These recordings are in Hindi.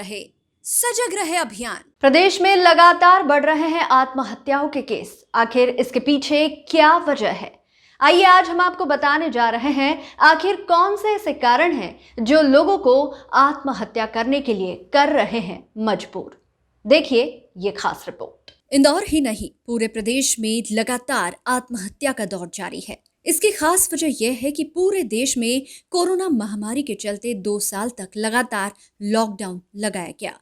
रहे, सजग रहे अभियान। प्रदेश में लगातार बढ़ रहे हैं आत्महत्याओं के केस। आखिर इसके पीछे क्या वजह है? आइए आज हम आपको बताने जा रहे हैं आखिर कौन से ऐसे कारण हैं जो लोगों को आत्महत्या करने के लिए कर रहे हैं मजबूर। देखिए ये खास रिपोर्ट। इंदौर ही नहीं, पूरे प्रदेश में लगातार आत्महत्या का दौर जारी है। इसकी खास वजह यह है कि पूरे देश में कोरोना महामारी के चलते 2 साल तक लगातार लॉकडाउन लगाया गया,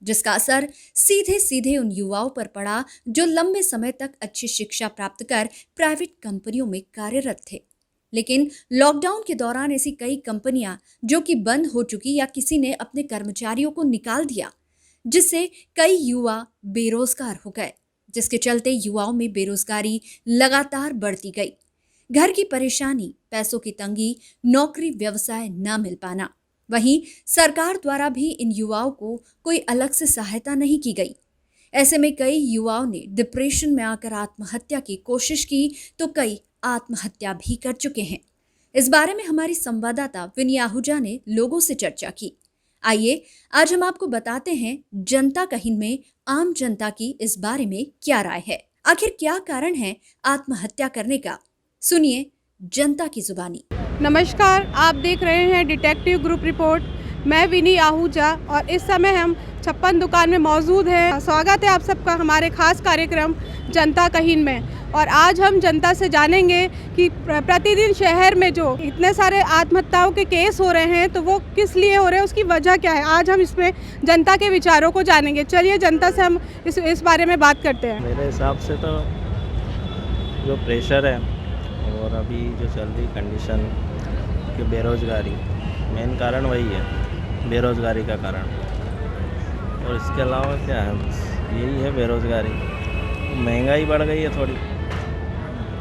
जिसका असर सीधे सीधे उन युवाओं पर पड़ा जो लंबे समय तक अच्छी शिक्षा प्राप्त कर प्राइवेट कंपनियों में कार्यरत थे। लेकिन लॉकडाउन के दौरान ऐसी कई कंपनियां जो कि बंद हो चुकी या किसी ने अपने कर्मचारियों को निकाल दिया, जिससे कई युवा बेरोजगार हो गए, जिसके चलते युवाओं में बेरोजगारी लगातार बढ़ती गई। घर की परेशानी, पैसों की तंगी, नौकरी व्यवसाय न मिल पाना। वहीं सरकार द्वारा भी इन युवाओं को कोई अलग से सहायता नहीं की गई। ऐसे में कई युवाओं ने डिप्रेशन में आकर आत्महत्या की कोशिश की तो कई आत्महत्या भी कर चुके हैं। इस बारे में हमारी संवाददाता विनी आहूजा ने लोगों से चर्चा की। आइए आज हम आपको बताते हैं जनता कहिन में आम जनता की इस बारे में क्या राय है। आखिर क्या कारण है आत्महत्या करने का, सुनिए जनता की जुबानी। नमस्कार, आप देख रहे हैं डिटेक्टिव ग्रुप रिपोर्ट। मैं विनी आहूजा और इस समय हम 56 दुकान में मौजूद हैं। स्वागत है आप सबका हमारे खास कार्यक्रम जनता कहिन में। और आज हम जनता से जानेंगे कि प्रतिदिन शहर में जो इतने सारे आत्महत्याओं के केस हो रहे हैं तो वो किस लिए हो रहे हैं, उसकी वजह क्या है। आज हम इसमें जनता के विचारों को जानेंगे। चलिए जनता से हम इस बारे में बात करते हैं। मेरे हिसाब से तो जो प्रेशर है और अभी जो चल रही कंडीशन कि बेरोज़गारी, मेन कारण वही है, बेरोज़गारी का कारण। और इसके अलावा क्या है, यही है बेरोज़गारी। महंगाई बढ़ गई है थोड़ी,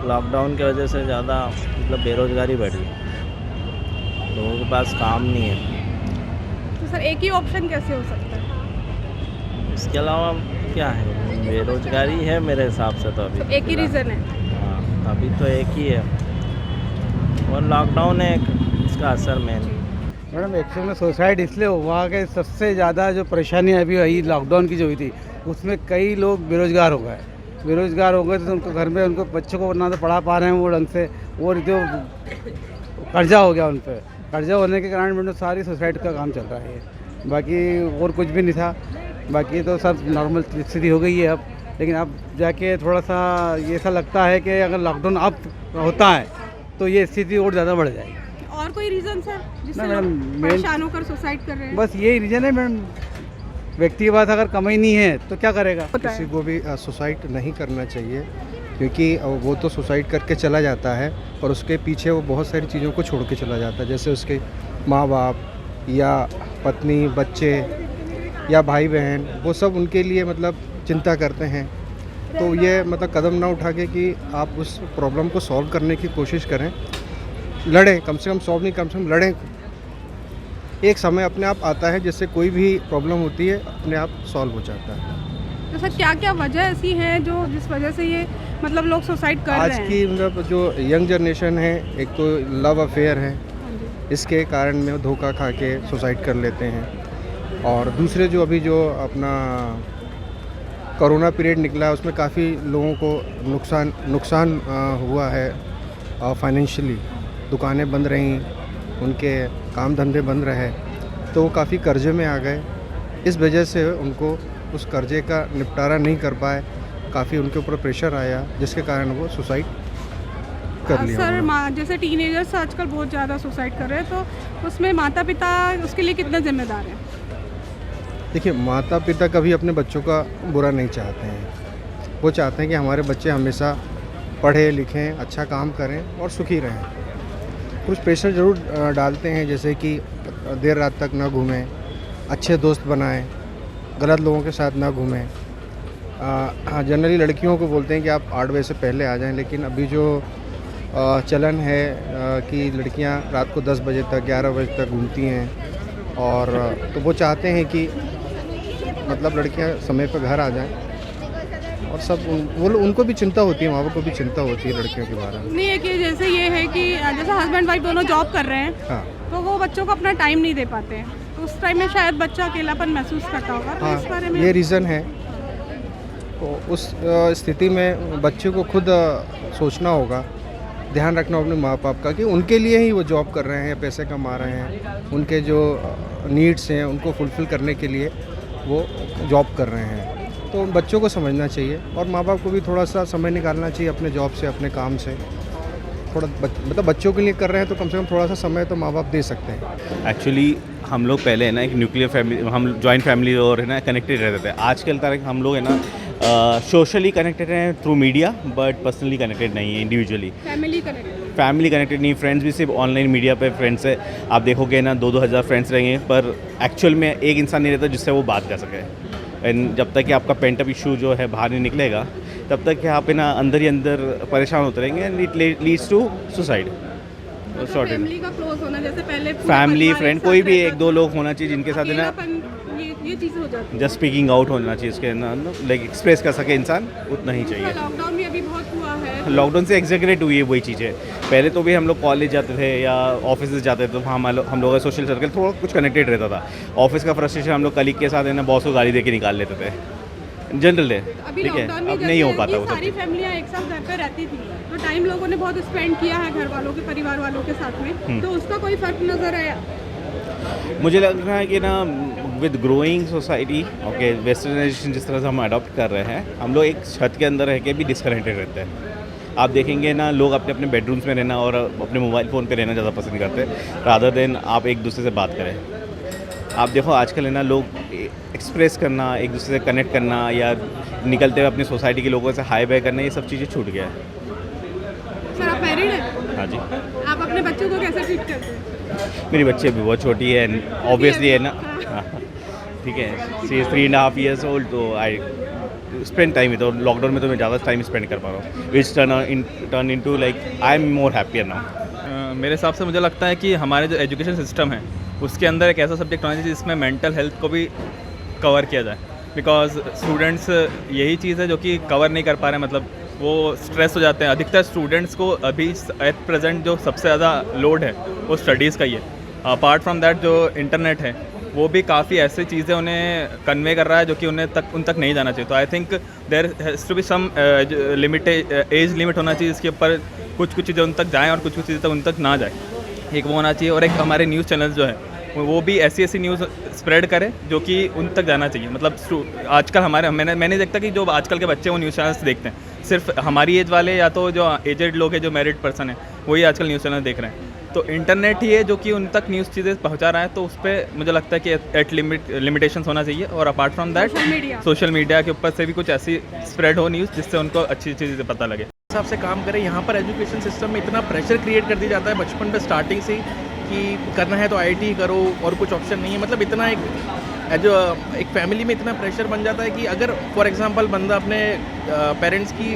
लॉकडाउन की वजह से ज़्यादा मतलब बेरोज़गारी बढ़ी है, लोगों के पास काम नहीं है। तो सर एक ही ऑप्शन कैसे हो सकता है? इसके अलावा क्या है, बेरोज़गारी है मेरे हिसाब से तो अभी तो एक ही रीज़न है। हाँ, अभी तो एक ही है और लॉकडाउन है इसका असर मेन। मैडम एक्चुअल में सुसाइड इसलिए हुआ कि सबसे ज़्यादा जो परेशानी अभी आई लॉकडाउन की जो हुई थी उसमें कई लोग बेरोज़गार हो गए। तो उनको घर में उनको बच्चों को ना तो पढ़ा पा रहे हैं वो ढंग से, और जो कर्जा हो गया उन पर, कर्जा होने के कारण मैडम सारी सुसाइड का काम चल रहा है। बाकी और कुछ भी नहीं था, बाकी तो सब नॉर्मल स्थिति हो गई है अब। लेकिन अब जाके थोड़ा सा ये ऐसा लगता है कि अगर लॉकडाउन अब होता है तो ये स्थिति और ज़्यादा बढ़ जाएगी। और कोई रीज़न सर जिससे मैडम लोग परेशान होकर सुसाइड कर रहे हैं? बस यही रीज़न है मैडम। व्यक्ति के पास अगर कमाई नहीं है तो क्या करेगा। किसी को भी सुसाइड नहीं करना चाहिए, क्योंकि वो तो सुसाइड करके चला जाता है और उसके पीछे वो बहुत सारी चीज़ों को छोड़ के चला जाता है, जैसे उसके माँ बाप या पत्नी, बच्चे या भाई बहन, वो सब उनके लिए मतलब चिंता करते हैं। तो ये मतलब कदम ना उठा के कि आप उस प्रॉब्लम को सॉल्व करने की कोशिश करें, लड़ें, कम से कम सॉल्व नहीं, कम से कम लड़ें। एक समय अपने आप आता है जिससे कोई भी प्रॉब्लम होती है अपने आप सॉल्व हो जाता है। तो सर क्या क्या वजह ऐसी है जो जिस वजह से ये मतलब लोग सुसाइड कर रहे हैं? आज की मतलब जो यंग जनरेशन है, एक तो लव अफेयर है, इसके कारण में धोखा खा के सुसाइड कर लेते हैं। और दूसरे जो अभी जो अपना कोरोना पीरियड निकला है उसमें काफ़ी लोगों को नुकसान हुआ है फाइनेंशियली। दुकानें बंद रहीं, उनके काम धंधे बंद रहे, तो वो काफ़ी कर्जे में आ गए। इस वजह से उनको उस कर्जे का निपटारा नहीं कर पाए, काफ़ी उनके ऊपर प्रेशर आया, जिसके कारण वो सुसाइड कर लिया। सर जैसे टीनेजर्स आजकल बहुत ज़्यादा सुसाइड कर रहे हैं, तो उसमें माता पिता उसके लिए कितना जिम्मेदार है? देखिए, माता पिता कभी अपने बच्चों का बुरा नहीं चाहते हैं। वो चाहते हैं कि हमारे बच्चे हमेशा पढ़ें लिखें, अच्छा काम करें और सुखी रहें। कुछ प्रेशर ज़रूर डालते हैं, जैसे कि देर रात तक ना घूमें, अच्छे दोस्त बनाएं, गलत लोगों के साथ ना घूमें। हाँ, जनरली लड़कियों को बोलते हैं कि आप 8 बजे से पहले आ जाएं, लेकिन अभी जो चलन है कि लड़कियां रात को 10 बजे तक 11 बजे तक घूमती हैं, और तो वो चाहते हैं कि मतलब लड़कियां समय पर घर आ जाएं। और सब उनको भी चिंता होती है, माँ बाप को भी चिंता होती है लड़कियों के बारे में। नहीं है कि जैसे ये है कि जैसे हस्बैंड वाइफ दोनों जॉब कर रहे हैं, हाँ, तो वो बच्चों को अपना टाइम नहीं दे पाते हैं। तो उस टाइम में शायद बच्चा अकेलापन महसूस करता होगा, तो इस बारे हाँ, में ये रीज़न है। तो उस स्थिति में बच्चे को खुद सोचना होगा, ध्यान रखना होगा अपने माँ बाप का कि उनके लिए ही वो जॉब कर रहे हैं, पैसे कमा रहे हैं, उनके जो नीड्स हैं उनको फुलफ़िल करने के लिए वो जॉब कर रहे हैं। तो बच्चों को समझना चाहिए और माँ बाप को भी थोड़ा सा समय निकालना चाहिए अपने जॉब से, अपने काम से। थोड़ा मतलब बच्चों के लिए कर रहे हैं तो कम से कम थोड़ा सा समय तो माँ बाप दे सकते हैं। एक्चुअली हम लोग पहले है ना एक न्यूक्लियर फैमिली, हम जॉइंट फैमिली और है ना कनेक्टेड रहते थे। आजकल तक हम लोग है ना सोशली कनेक्टेड हैं through media, but personally connected नहीं है इंडिविजुअली। फैमिली कनेक्टेड नहीं, फ्रेंड्स भी सिर्फ ऑनलाइन मीडिया पे फ्रेंड्स है। आप देखोगे ना 2-2 हज़ार फ्रेंड्स रहेंगे, पर एक्चुअल में एक इंसान नहीं रहता जिससे वो बात कर सके। एंड जब तक कि आपका पेंट अप इशू जो है बाहर नहीं निकलेगा, तब तक कि आप है ना अंदर ही अंदर परेशान होते रहेंगे and it leads to suicide. Family का क्लोज होना, जैसे पहले फैमिली फ्रेंड कोई भी 1-2 लोग होना चाहिए जिनके साथ है ना ये चीज़ें हो जाती है। जस्ट स्पीकिंग आउट होना चाहिए, इसके ना लाइक एक्सप्रेस कर सके इंसान, उतना ही चाहिए। लॉकडाउन भी अभी बहुत हुआ है, लॉकडाउन से एग्जैगरेट हुई है वही चीज़ें। पहले तो भी हम लोग कॉलेज जाते थे या ऑफिस जाते थे, तो हम लोग का सोशल सर्कल थोड़ा कुछ कनेक्टेड रहता था। ऑफिस का फ्रस्ट्रेशन हम लोग कलीग के साथ है ना बॉस को गाली दे के निकाल लेते थे, जनरल है, अभी ठीक है। लॉकडाउन में अब नहीं हो जैसे पाता ये वो सब सारी चीज़। फैमिलियाँ एक साथ घर पे रहती थी, तो टाइम लोगों ने बहुत स्पेंड किया है घर वालों के, परिवार वालों के साथ में, तो उसका कोई फर्क नजर आया? मुझे लग रहा है कि ना with growing society, okay, westernisation जिस तरह से हम अडॉप्ट कर रहे हैं, हम लोग एक छत के अंदर रह के भी डिस्कनेक्टेड रहते हैं। आप देखेंगे ना लोग अपने अपने बेडरूम्स में रहना और अपने मोबाइल फ़ोन पे रहना ज़्यादा पसंद करते हैं, रादर देन आप एक दूसरे से बात करें। आप देखो आजकल है ना लोग एक्सप्रेस करना, एक दूसरे से कनेक्ट करना या निकलते हुए अपनी सोसाइटी के लोगों से हाई बाय करना, ये सब चीज़ें छूट गया है। सर आप मैरिड हैं? हाँ जी, आप अपने बच्चों को कैसे ट्रीट करते हैं? मेरी बच्ची अभी बहुत छोटी है, ऑब्वियसली है ना, हाँ, ठीक है, सी इज़ 3.5 years ओल्ड, तो आई स्पेंड टाइम विद, और लॉकडाउन में तो मैं ज़्यादा टाइम स्पेंड कर पा रहा हूँ, विच turn into like I am more happier now. मेरे हिसाब से मुझे लगता है कि हमारे जो एजुकेशन सिस्टम है उसके अंदर एक ऐसा सब्जेक्ट होना चाहिए जिसमें मेंटल हेल्थ को भी कवर किया जाए, बिकॉज स्टूडेंट्स यही चीज़ है जो कि कवर नहीं कर पा रहे हैं, मतलब वो स्ट्रेस हो जाते हैं। अधिकतर स्टूडेंट्स को अभी एट प्रेजेंट जो सबसे ज़्यादा लोड है वो स्टडीज़ का ही है। अपार्ट फ्रॉम दैट जो इंटरनेट है वो भी काफ़ी ऐसी चीज़ें उन्हें कन्वे कर रहा है जो कि उन तक नहीं जाना चाहिए। तो I think there has to be some age limit होना चाहिए, इसके ऊपर कुछ चीज़ें उन तक जाएँ और कुछ चीज़ें तक उन तक ना जाए, एक वो होना चाहिए। और एक हमारे न्यूज़ चैनल्स जो है वो भी ऐसी न्यूज़ स्प्रेड करें जो कि उन तक जाना चाहिए। मतलब आजकल मैंने नहीं देखता कि जो आजकल के बच्चे वो न्यूज़ चैनल्स देखते हैं, सिर्फ हमारी एज वाले या तो जो एजेड लोग हैं, जो मैरिड पर्सन है, वही आजकल न्यूज़ चैनल देख रहे हैं। तो इंटरनेट ही है जो कि उन तक न्यूज़ चीज़ें पहुंचा रहा है, तो उस पर मुझे लगता है कि एट लिमिटेशंस होना चाहिए। और apart from that social media के ऊपर से भी कुछ ऐसी स्प्रेड हो न्यूज़ जिससे उनको अच्छी चीज़ें पता लगे। हिसाब से काम करें। यहाँ पर एजुकेशन सिस्टम में इतना प्रेशर क्रिएट कर दिया जाता है बचपन पे स्टार्टिंग से ही कि करना है तो आईआईटी करो और कुछ ऑप्शन नहीं है। मतलब इतना एक फैमिली में इतना प्रेशर बन जाता है कि अगर फॉर एग्जांपल बंदा अपने पेरेंट्स की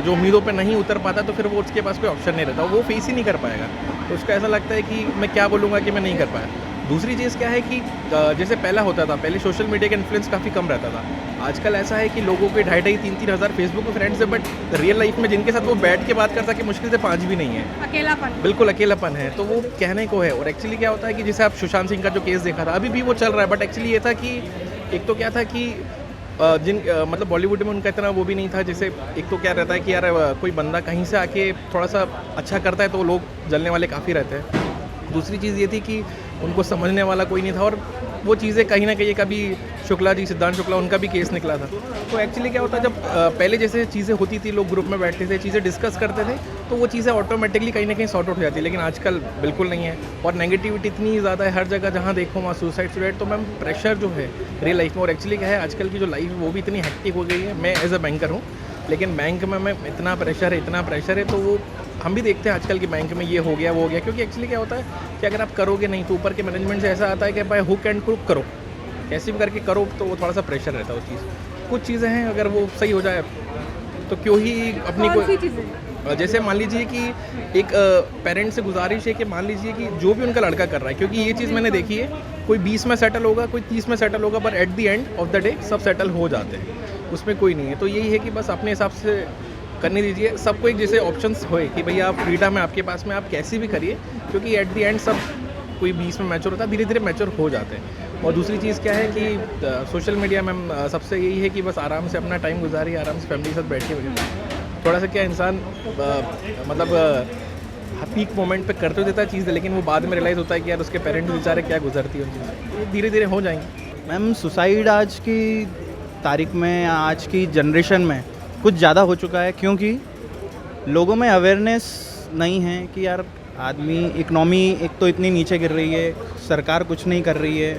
जो उम्मीदों पे नहीं उतर पाता तो फिर वो उसके पास कोई ऑप्शन नहीं रहता, वो फेस ही नहीं कर पाएगा। तो उसका ऐसा लगता है कि मैं क्या बोलूँगा कि मैं नहीं कर पाया। दूसरी चीज़ क्या है कि जैसे पहला होता था, पहले सोशल मीडिया का इन्फ्लुएंस काफ़ी कम रहता था। आजकल ऐसा है कि लोगों के 2,500-3,000 हज़ार फेसबुक पे फ्रेंड्स है, बट रियल लाइफ में जिनके साथ वो बैठ के बात कर सके मुश्किल से 5 भी नहीं है। अकेलापन, बिल्कुल अकेलापन है। तो वो कहने को है। और एक्चुअली क्या होता है कि जैसे आप सुशांत सिंह का जो केस देखा था, अभी भी वो चल रहा है, बट एक्चुअली ये था कि एक तो क्या था कि मतलब बॉलीवुड में उनका इतना वो भी नहीं था। जैसे एक तो क्या रहता है कि यार कोई बंदा कहीं से आके थोड़ा सा अच्छा करता है तो लोग जलने वाले काफ़ी रहते हैं। दूसरी चीज़ ये थी कि उनको समझने वाला कोई नहीं था, और वो चीज़ें कहीं ना कहीं कभी शुक्ला जी, सिद्धांत शुक्ला, उनका भी केस निकला था। तो एक्चुअली क्या होता है, जब पहले जैसे चीज़ें होती थी, लोग ग्रुप में बैठते थे, चीज़ें डिस्कस करते थे, तो वो चीज़ें ऑटोमेटिकली कहीं ना कहीं सॉर्ट आउट हो जाती है। लेकिन आजकल बिल्कुल नहीं है, और नेगेटिविटी इतनी ज़्यादा है हर जगह, जहाँ देखो वहाँ सुसाइड। तो मैम प्रेशर जो है रियल लाइफ में, और एक्चुअली क्या है आजकल की जो लाइफ है वो भी इतनी हेक्टिक हो गई है। मैं एज अ बैंकर हूँ, लेकिन बैंक में इतना प्रेशर है, तो वो हम भी देखते हैं आजकल के बैंक में ये हो गया वो हो गया। क्योंकि एक्चुअली क्या होता है कि अगर आप करोगे नहीं तो ऊपर के मैनेजमेंट से ऐसा आता है कि भाई हुक एंड क्रुक करो, कैसे भी करके करो, तो वो थोड़ा सा प्रेशर रहता है उस चीज़। कुछ चीज़ें हैं अगर वो सही हो जाए तो क्यों ही अपनी कोई, जैसे मान लीजिए कि एक पेरेंट्स से गुजारिश है कि मान लीजिए कि जो भी उनका लड़का कर रहा है, क्योंकि ये चीज़ मैंने देखी है, कोई 20 में सेटल होगा, कोई 30 में सेटल होगा, पर at the end of the day सब सेटल हो जाते हैं, उसमें कोई नहीं है। तो यही है कि बस अपने हिसाब से करने दीजिए सबको, एक जैसे ऑप्शंस होए कि भैया आप फ्रीडम है आपके पास में, आप कैसे भी करिए, क्योंकि एट द एंड सब कोई 20 में मैच्योर होता है, धीरे धीरे मैच्योर हो जाते हैं। और दूसरी चीज़ क्या है कि सोशल मीडिया में सबसे यही है कि बस आराम से अपना टाइम गुजारिए, आराम से फैमिली के साथ बैठ के थोड़ा सा क्या इंसान मतलब पीक मोमेंट पे करते देता है चीज़ें, लेकिन वो बाद में रियलाइज़ होता है कि यार उसके पेरेंट्स बेचारे क्या गुजरती है उन चीज़ें, धीरे धीरे हो जाएंगे। मैम सुसाइड आज की तारीख में, आज की जनरेशन में कुछ ज़्यादा हो चुका है, क्योंकि लोगों में अवेयरनेस नहीं है कि यार आदमी, इकनॉमी एक तो इतनी नीचे गिर रही है, सरकार कुछ नहीं कर रही है,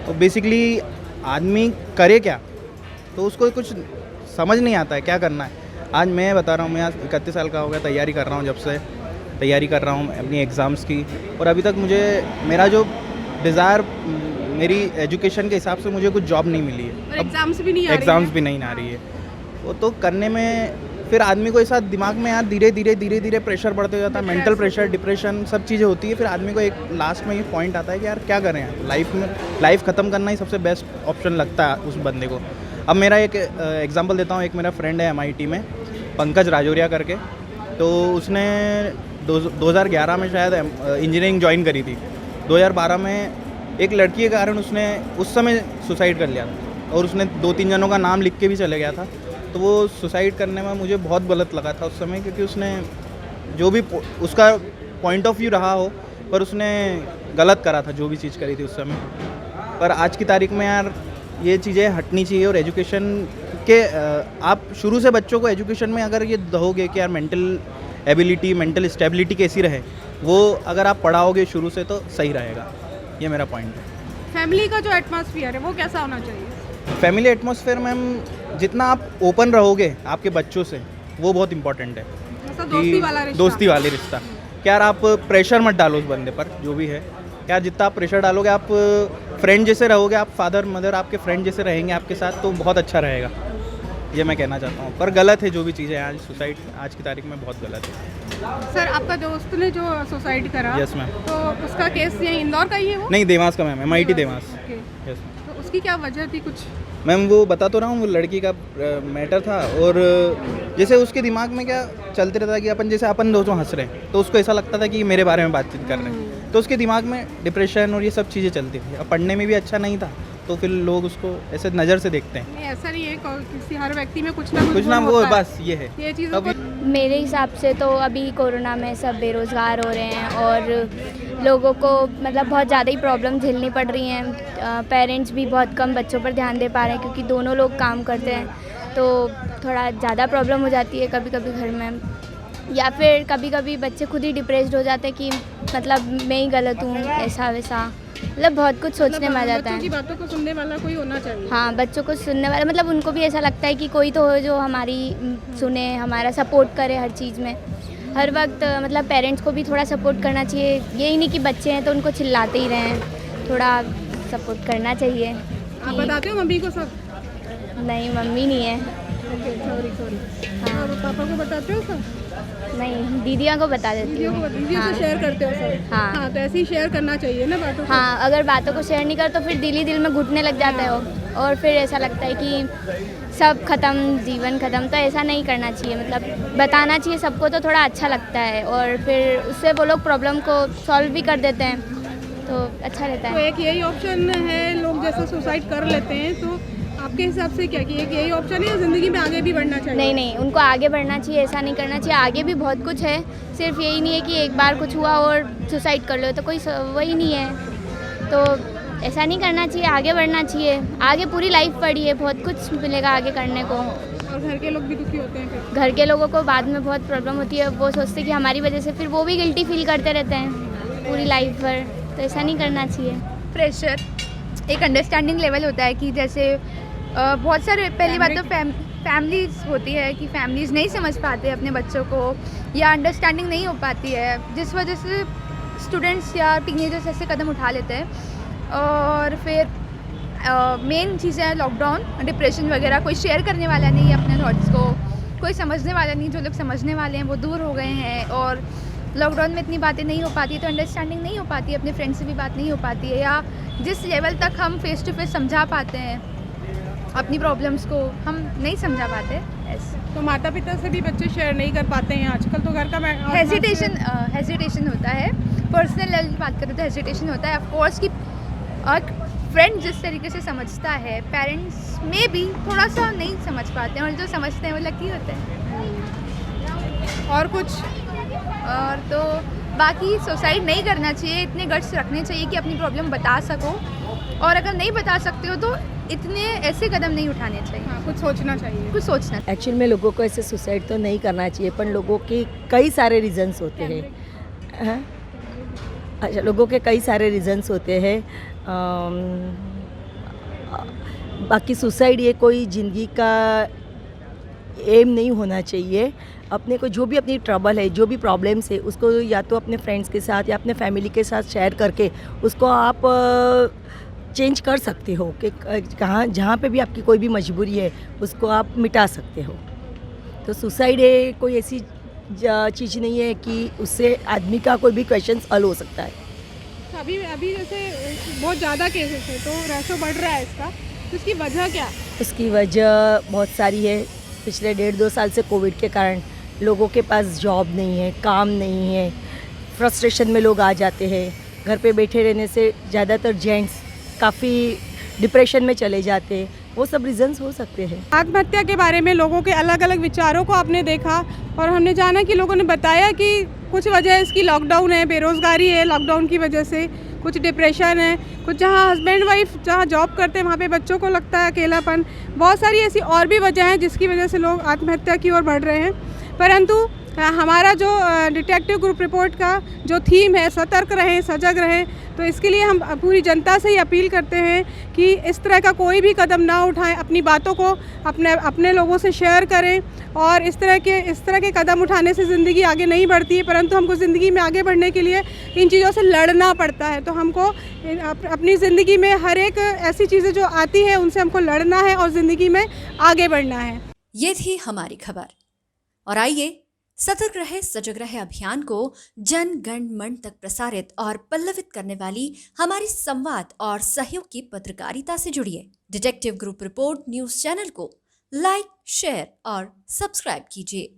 तो बेसिकली आदमी करे क्या, तो उसको कुछ समझ नहीं आता है क्या करना है। आज मैं बता रहा हूँ, मैं आज 31 साल का हो गया, तैयारी कर रहा हूँ, जब से तैयारी कर रहा हूँ अपनी एग्ज़ाम्स की, और अभी तक मुझे मेरा जो डिज़ायर, मेरी एजुकेशन के हिसाब से मुझे कुछ जॉब नहीं मिली है। एग्जाम्स भी नहीं आ रही है। एग्ज़ाम्स भी नहीं आ रही है, वो तो करने में फिर आदमी को ऐसा दिमाग में यार धीरे धीरे प्रेशर बढ़ते जाता है, मेंटल प्रेशर, डिप्रेशन, सब चीज़ें होती है। फिर आदमी को एक लास्ट में ये पॉइंट आता है कि यार क्या करें यार, लाइफ में लाइफ ख़त्म करना ही सबसे बेस्ट ऑप्शन लगता है उस बंदे को। अब मेरा एक एग्जांपल देता हूँ, एक मेरा फ्रेंड है MIT में, पंकज राजौरिया करके, तो उसने 2011 में शायद इंजीनियरिंग ज्वाइन करी थी। 2012 में एक लड़की के कारण उसने उस समय सुसाइड कर लिया था, और उसने 2-3 जनों का नाम लिख के भी चले गया था। तो वो सुसाइड करने में मुझे बहुत गलत लगा था उस समय, क्योंकि उसने जो भी उसका पॉइंट ऑफ व्यू रहा हो, पर उसने गलत करा था जो भी चीज़ करी थी उस समय। पर आज की तारीख में यार ये चीज़ें हटनी चाहिए, और एजुकेशन के आप शुरू से बच्चों को एजुकेशन में अगर ये दोगे कि यार मेंटल एबिलिटी, मेंटल स्टेबिलिटी कैसी रहे, वो अगर आप पढ़ाओगे शुरू से तो सही रहेगा। ये मेरा पॉइंट है। फैमिली का जो एटमॉस्फेयर है वो कैसा होना चाहिए? फैमिली एटमॉस्फेयर मैम, जितना आप ओपन रहोगे आपके बच्चों से, वो बहुत इंपॉर्टेंट है। मतलब दोस्ती वाला रिश्ता। दोस्ती वाले रिश्ता। क्या यार आप प्रेशर मत डालो उस बंदे पर, जो भी है। क्या जितना आप प्रेशर डालोगे, आप फ्रेंड जैसे रहोगे, आप फादर मदर आपके फ्रेंड जैसे रहेंगे आपके साथ, तो बहुत अच्छा रहेगा। ये मैं कहना चाहता हूँ। पर गलत है जो भी चीज़ें आज सुसाइड आज की तारीख में बहुत गलत है। सर, आपका दोस्त ने जो सुसाइड करा, यस मैम। तो उसका केस यहीं इंदौर का ही है वो? नहीं, देवास का ma'am, MIT Dewas. Okay. Yes तो उसकी क्या वजह थी कुछ? मैम वो बता तो रहा हूँ, वो लड़की का मैटर था, और जैसे उसके दिमाग में क्या चलते रहता कि अपन जैसे अपन दोस्तों हंस रहे हैं, तो उसको ऐसा लगता था कि मेरे बारे में बातचीत कर रहे हैं, तो उसके दिमाग में डिप्रेशन और ये सब चीज़ें चलती थी। अब पढ़ने में भी अच्छा नहीं था, तो फिर लोग उसको ऐसे नज़र से देखते हैं। नहीं, ऐसा नहीं है, किसी हर व्यक्ति में कुछ ना वो होता है। बस ये है। ये चीज़ों को मेरे हिसाब से तो अभी कोरोना में सब बेरोज़गार हो रहे हैं, और लोगों को मतलब बहुत ज़्यादा ही प्रॉब्लम झेलनी पड़ रही हैं। पेरेंट्स भी बहुत कम बच्चों पर ध्यान दे पा रहे हैं, क्योंकि दोनों लोग काम करते हैं, तो थोड़ा ज़्यादा प्रॉब्लम हो जाती है कभी कभी घर में। या फिर कभी कभी बच्चे खुद ही डिप्रेस्ड हो जाते हैं कि मतलब मैं ही गलत हूँ, ऐसा वैसा, मतलब बहुत कुछ सोचने में आ जाता है। बच्चों की बातों को सुनने वाला कोई होना चाहिए। हाँ, बच्चों को सुनने वाला, मतलब उनको भी ऐसा लगता है कि कोई तो हो जो हमारी सुने, हमारा सपोर्ट करे हर चीज़ में, हर वक्त। मतलब पेरेंट्स को भी थोड़ा सपोर्ट करना चाहिए, यही नहीं कि बच्चे हैं तो उनको चिल्लाते ही रहें, थोड़ा सपोर्ट करना चाहिए। आप बताते हो मम्मी को सब? नहीं, मम्मी नहीं है। सॉरी। हाँ। और पापा को बताते हो सब? नहीं, दीदियों को बता देती दीदियों हूँ। को, दीदियों से शेयर करते हो सब? हाँ। हाँ, तो ऐसे ही शेयर करना चाहिए ना बातों को। हाँ, अगर बातों को शेयर नहीं कर तो फिर दिल ही दिल में घुटने लग जाता है वो, और फिर ऐसा लगता है कि सब ख़त्म, जीवन ख़त्म। तो ऐसा नहीं करना चाहिए, मतलब बताना चाहिए सबको, तो थोड़ा अच्छा लगता है, और फिर उससे वो लोग प्रॉब्लम को सॉल्व भी कर देते हैं, तो अच्छा रहता तो है। एक यही ऑप्शन है, लोग जैसे सुसाइड कर लेते हैं, तो आपके हिसाब से क्या कि एक यही ऑप्शन है, ज़िंदगी में आगे भी बढ़ना चाहिए? नहीं, उनको आगे बढ़ना चाहिए, ऐसा नहीं करना चाहिए। आगे भी बहुत कुछ है, सिर्फ यही नहीं है कि एक बार कुछ हुआ और सुसाइड कर लो, तो कोई वही नहीं है। तो ऐसा नहीं करना चाहिए, आगे बढ़ना चाहिए। आगे पूरी लाइफ पड़ी है, बहुत कुछ मिलेगा आगे करने को। और घर के लोग भी दुखी होते हैं फिर? घर के लोगों को बाद में बहुत प्रॉब्लम होती है, वो सोचते हैं कि हमारी वजह से, फिर वो भी गिल्टी फील करते रहते हैं पूरी लाइफ भर, तो ऐसा नहीं करना चाहिए। प्रेशर एक अंडरस्टैंडिंग लेवल होता है कि जैसे बहुत सारे, पहली बात तो फैमिलीज़ होती है कि फैमिलीज़ नहीं समझ पाते अपने बच्चों को, या अंडरस्टैंडिंग नहीं हो पाती है, जिस वजह से स्टूडेंट्स या टीनेजर्स ऐसे कदम उठा लेते हैं। और फिर मेन चीज़ें हैं लॉकडाउन, डिप्रेशन वगैरह, कोई शेयर करने वाला नहीं है अपने थॉट्स को, कोई समझने वाला नहीं, जो लोग समझने वाले हैं वो दूर हो गए हैं, और लॉकडाउन में इतनी बातें नहीं हो पाती, तो अंडरस्टैंडिंग नहीं हो पाती, अपने फ्रेंड से भी बात नहीं हो पाती है, या जिस लेवल तक हम फेस टू फेस समझा पाते हैं अपनी प्रॉब्लम्स को, हम नहीं समझा पाते। तो माता पिता से भी बच्चे शेयर नहीं कर पाते हैं आजकल, तो घर का हेजिटेशन होता है, पर्सनल लेवल की बात करें तो हेजिटेशन होता है ऑफकोर्स कि फ्रेंड जिस तरीके से समझता है पेरेंट्स में भी थोड़ा सा नहीं समझ पाते हैं, और जो समझते हैं वो लकी होते हैं। और कुछ और तो बाकी सुसाइड नहीं करना चाहिए, इतने गट्स रखने चाहिए कि अपनी प्रॉब्लम बता सको, और अगर नहीं बता सकते हो तो इतने ऐसे कदम नहीं उठाने चाहिए। हाँ, कुछ सोचना चाहिए। कुछ सोचना। एक्चुअल में लोगों को ऐसे सुसाइड तो नहीं करना चाहिए, पर लोगों के कई सारे रीजंस होते हैं। हाँ? अच्छा, लोगों के कई सारे रीजंस होते हैं। बाकी सुसाइड ये कोई ज़िंदगी का एम नहीं होना चाहिए। अपने को जो भी अपनी ट्रबल है, जो भी प्रॉब्लम्स है, उसको या तो अपने फ्रेंड्स के साथ या अपने फैमिली के साथ शेयर करके उसको आप चेंज कर सकते हो कि कहाँ जहाँ पे भी आपकी कोई भी मजबूरी है उसको आप मिटा सकते हो। तो सुसाइड है कोई ऐसी चीज़ नहीं है कि उससे आदमी का कोई भी क्वेश्चन हल हो सकता है। अभी जैसे बहुत ज़्यादा केसेस है तो रेशो बढ़ रहा है इसका, तो इसकी वजह क्या? उसकी वजह बहुत सारी है। पिछले 1.5-2 साल से कोविड के कारण लोगों के पास जॉब नहीं है, काम नहीं है, फ्रस्ट्रेशन में लोग आ जाते हैं। घर पे बैठे रहने से ज़्यादातर जेंट्स काफ़ी डिप्रेशन में चले जाते हैं। वो सब रीजंस हो सकते हैं। आत्महत्या के बारे में लोगों के अलग अलग विचारों को आपने देखा, और हमने जाना कि लोगों ने बताया कि कुछ वजह इसकी लॉकडाउन है, बेरोज़गारी है लॉकडाउन की वजह से, कुछ डिप्रेशन है, कुछ जहाँ हस्बैंड वाइफ जहाँ जॉब करते हैं वहाँ पे बच्चों को लगता है अकेलापन। बहुत सारी ऐसी और भी वजह हैं जिसकी वजह से लोग आत्महत्या की ओर बढ़ रहे हैं। परंतु हमारा जो डिटेक्टिव ग्रुप रिपोर्ट का जो थीम है, सतर्क रहें, सजग रहें, तो इसके लिए हम पूरी जनता से ही अपील करते हैं कि इस तरह का कोई भी कदम ना उठाएं, अपनी बातों को अपने लोगों से शेयर करें। और इस तरह के कदम उठाने से ज़िंदगी आगे नहीं बढ़ती है, परंतु हमको ज़िंदगी में आगे बढ़ने के लिए इन चीज़ों से लड़ना पड़ता है। तो हमको अपनी ज़िंदगी में हर एक ऐसी चीज़ें जो आती है उनसे हमको लड़ना है और ज़िंदगी में आगे बढ़ना है। ये थी हमारी खबर, और आइए सतर्क रहे सजग रहे अभियान को जन गण मन तक प्रसारित और पल्लवित करने वाली हमारी संवाद और सहयोग की पत्रकारिता से जुड़िए। Detective group report news channel को लाइक, शेयर और सब्सक्राइब कीजिए।